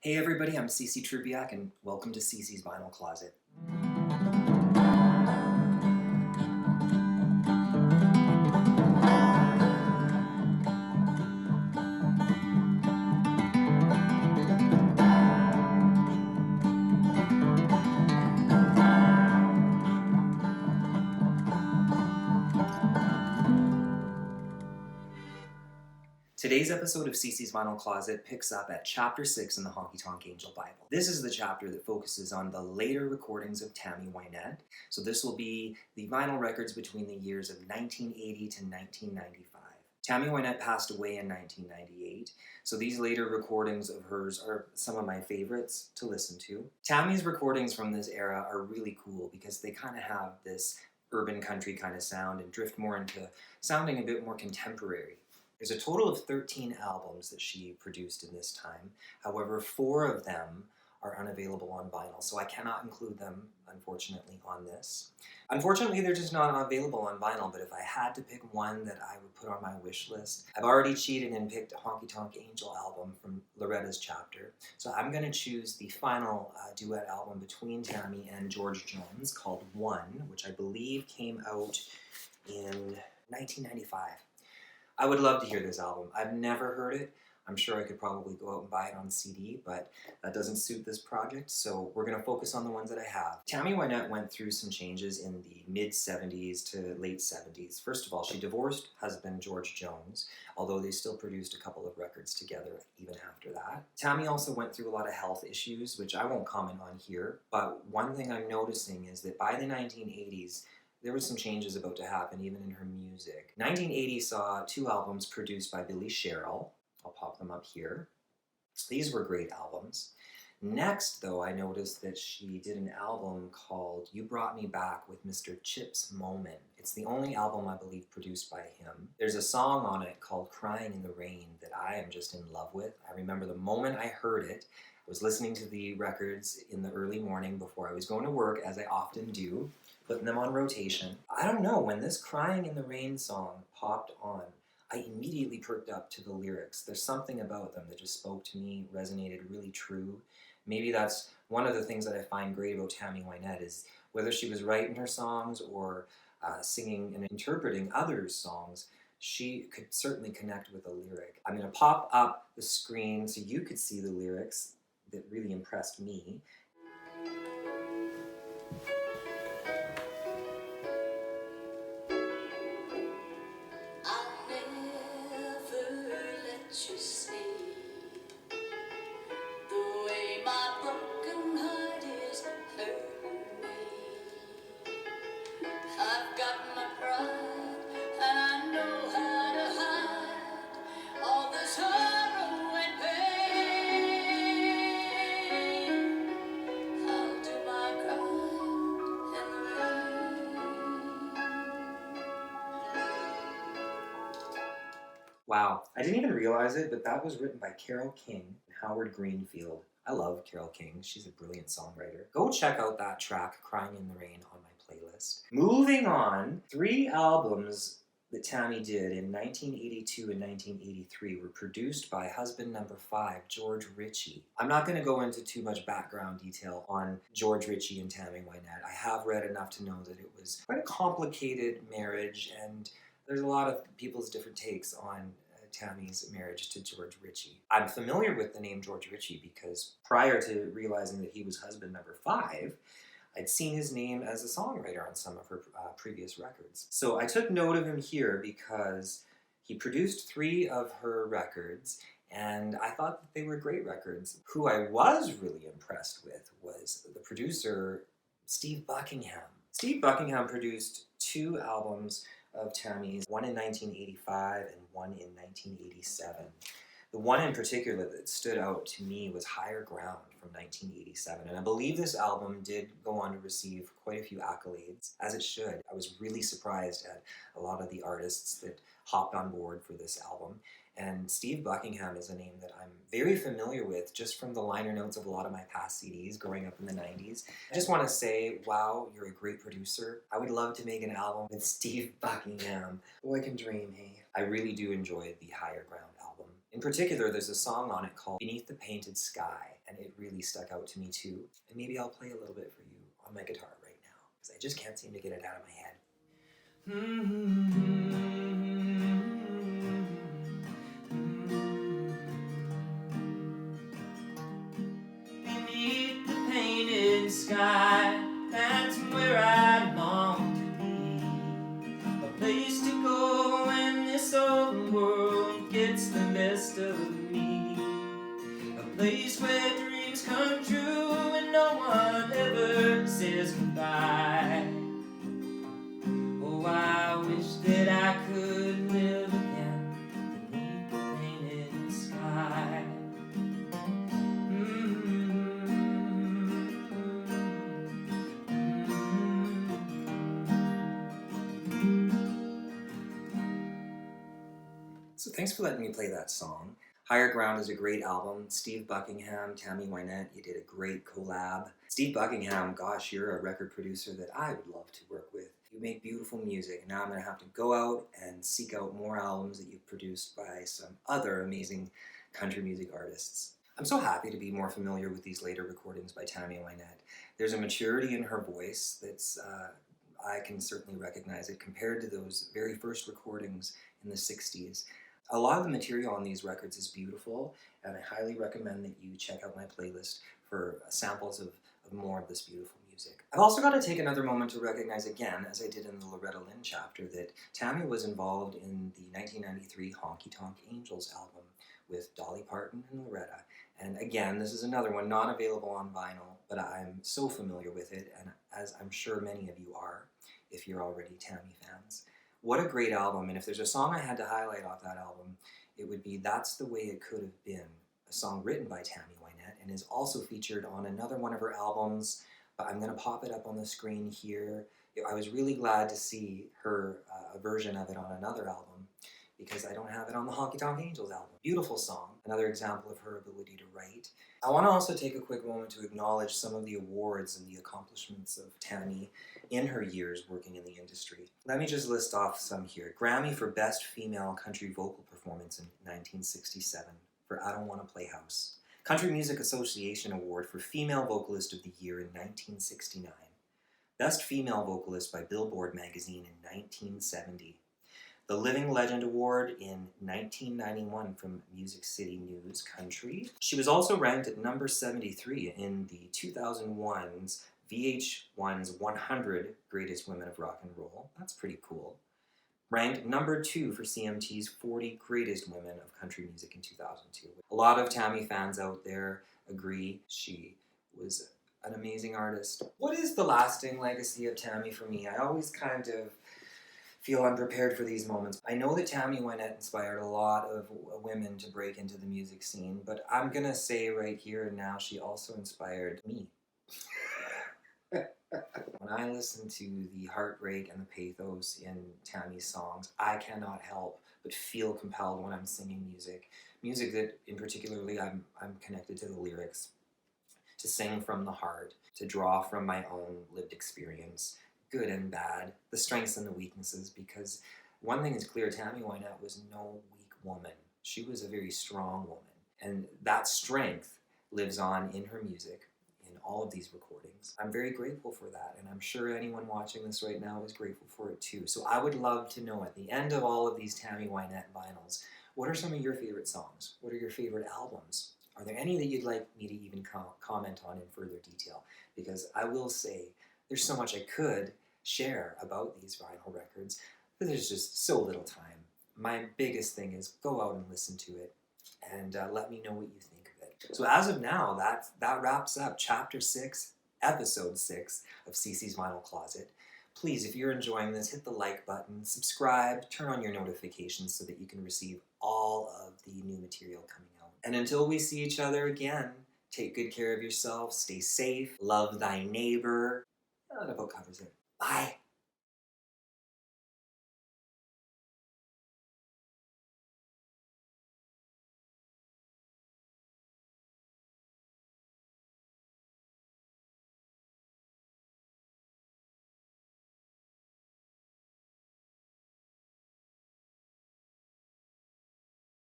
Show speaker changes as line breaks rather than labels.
Hey everybody, I'm CC Trubiak and welcome to CC's Vinyl Closet. Today's episode of CC's Vinyl Closet picks up at Chapter 6 in the Honky Tonk Angel Bible. This is the chapter that focuses on the later recordings of Tammy Wynette. So this will be the vinyl records between the years of 1980 to 1995. Tammy Wynette passed away in 1998, so these later recordings of hers are some of my favorites to listen to. Tammy's recordings from this era are really cool because they kind of have this urban country kind of sound and drift more into sounding a bit more contemporary. There's a total of 13 albums that she produced in this time. However, 4 of them are unavailable on vinyl, so I cannot include them, unfortunately, on this. Unfortunately, they're just not available on vinyl, but if I had to pick one that I would put on my wish list, I've already cheated and picked a Honky Tonk Angel album from Loretta's Chapter. So I'm going to choose the final duet album between Tammy and George Jones called One, which I believe came out in 1995. I would love to hear this album. I've never heard it. I'm sure I could probably go out and buy it on CD, but that doesn't suit this project, so we're going to focus on the ones that I have. Tammy Wynette went through some changes in the mid-70s to late 70s. First of all, she divorced husband George Jones, although they still produced a couple of records together even after that. Tammy also went through a lot of health issues, which I won't comment on here, but one thing I'm noticing is that by the 1980s, there were some changes about to happen even in her music. 1980 saw 2 albums produced by Billy Sherrill. I'll pop them up here. These were great albums. Next, though, I noticed that she did an album called You Brought Me Back with Mr. Chip's Moment. It's the only album, I believe, produced by him. There's a song on it called Crying in the Rain that I am just in love with. I remember the moment I heard it. I was listening to the records in the early morning before I was going to work, as I often do, putting them on rotation. I don't know, when this Crying in the Rain song popped on, I immediately perked up to the lyrics. There's something about them that just spoke to me, resonated really true. Maybe that's one of the things that I find great about Tammy Wynette is whether she was writing her songs or singing and interpreting others' songs, she could certainly connect with a lyric. I'm going to pop up the screen so you could see the lyrics that really impressed me. Wow, I didn't even realize it, but that was written by Carole King and Howard Greenfield. I love Carole King. She's a brilliant songwriter. Go check out that track, Crying in the Rain, on my playlist. Moving on, 3 albums that Tammy did in 1982 and 1983 were produced by husband number 5, George Richey. I'm not going to go into too much background detail on George Richey and Tammy Wynette. I have read enough to know that it was quite a complicated marriage, and there's a lot of people's different takes on Tammy's marriage to George Richey. I'm familiar with the name George Richey because prior to realizing that he was husband number 5, I'd seen his name as a songwriter on some of her previous records. So I took note of him here because he produced 3 of her records, and I thought that they were great records. Who I was really impressed with was the producer, Steve Buckingham. Steve Buckingham produced 2 albums of Tammy's, one in 1985 and one in 1987. The one in particular that stood out to me was Higher Ground from 1987, and I believe this album did go on to receive quite a few accolades, as it should. I was really surprised at a lot of the artists that hopped on board for this album, and Steve Buckingham is a name that I'm very familiar with just from the liner notes of a lot of my past CDs growing up in the 90s. I just want to say, wow, you're a great producer. I would love to make an album with Steve Buckingham. Boy can dream, hey. I really do enjoy the Higher Ground album. In particular, there's a song on it called Beneath the Painted Sky, and it really stuck out to me too. And maybe I'll play a little bit for you on my guitar right now, because I just can't seem to get it out of my head. Beneath the painted sky, that's where I long to be. A place to go when this old world gets the best of me. A place where dreams come true and no one ever says goodbye. Oh, I wish that I could live again beneath the painted sky. So thanks for letting me play that song. Higher Ground is a great album. Steve Buckingham, Tammy Wynette, you did a great collab. Steve Buckingham, gosh, you're a record producer that I would love to work with. You make beautiful music, and now I'm going to have to go out and seek out more albums that you've produced by some other amazing country music artists. I'm so happy to be more familiar with these later recordings by Tammy Wynette. There's a maturity in her voice that's, I can certainly recognize it compared to those very first recordings in the 60s. A lot of the material on these records is beautiful, and I highly recommend that you check out my playlist for samples of more of this beautiful music. I've also got to take another moment to recognize again, as I did in the Loretta Lynn chapter, that Tammy was involved in the 1993 Honky Tonk Angels album with Dolly Parton and Loretta. And again, this is another one not available on vinyl, but I'm so familiar with it, and as I'm sure many of you are, if you're already Tammy fans. What a great album, and if there's a song I had to highlight off that album, it would be That's the Way It Could Have Been, a song written by Tammy Wynette and is also featured on another one of her albums, but I'm going to pop it up on the screen here. I was really glad to see her version of it on another album because I don't have it on the Honky Tonk Angels album. Beautiful song, another example of her ability to write. I want to also take a quick moment to acknowledge some of the awards and the accomplishments of Tammy in her years working in the industry. Let me just list off some here. Grammy for Best Female Country Vocal Performance in 1967 for I Don't Want to Play House. Country Music Association Award for Female Vocalist of the Year in 1969. Best Female Vocalist by Billboard magazine in 1970. The Living Legend Award in 1991 from Music City News Country. She was also ranked at number 73 in the 2001's VH1's 100 Greatest Women of Rock and Roll. That's pretty cool. Ranked number 2 for CMT's 40 Greatest Women of Country Music in 2002. A lot of Tammy fans out there agree she was an amazing artist. What is the lasting legacy of Tammy for me? I always kind of feel unprepared for these moments. I know that Tammy Wynette inspired a lot of women to break into the music scene, but I'm gonna say right here and now, she also inspired me. When I listen to the heartbreak and the pathos in Tammy's songs, I cannot help but feel compelled when I'm singing music. Music that, in particularly, I'm connected to the lyrics. To sing from the heart, to draw from my own lived experience, good and bad, the strengths and the weaknesses, because one thing is clear, Tammy Wynette was no weak woman. She was a very strong woman, and that strength lives on in her music, in all of these recordings. I'm very grateful for that, and I'm sure anyone watching this right now is grateful for it too. So I would love to know, at the end of all of these Tammy Wynette vinyls, what are some of your favorite songs? What are your favorite albums? Are there any that you'd like me to even comment on in further detail? Because I will say, there's so much I could share about these vinyl records, but there's just so little time. My biggest thing is go out and listen to it and let me know what you think of it. So as of now, that wraps up Chapter 6, Episode 6 of CC's Vinyl Closet. Please, if you're enjoying this, hit the like button, subscribe, turn on your notifications so that you can receive all of the new material coming out. And until we see each other again, take good care of yourself, stay safe, love thy neighbor. That about covers it. Bye.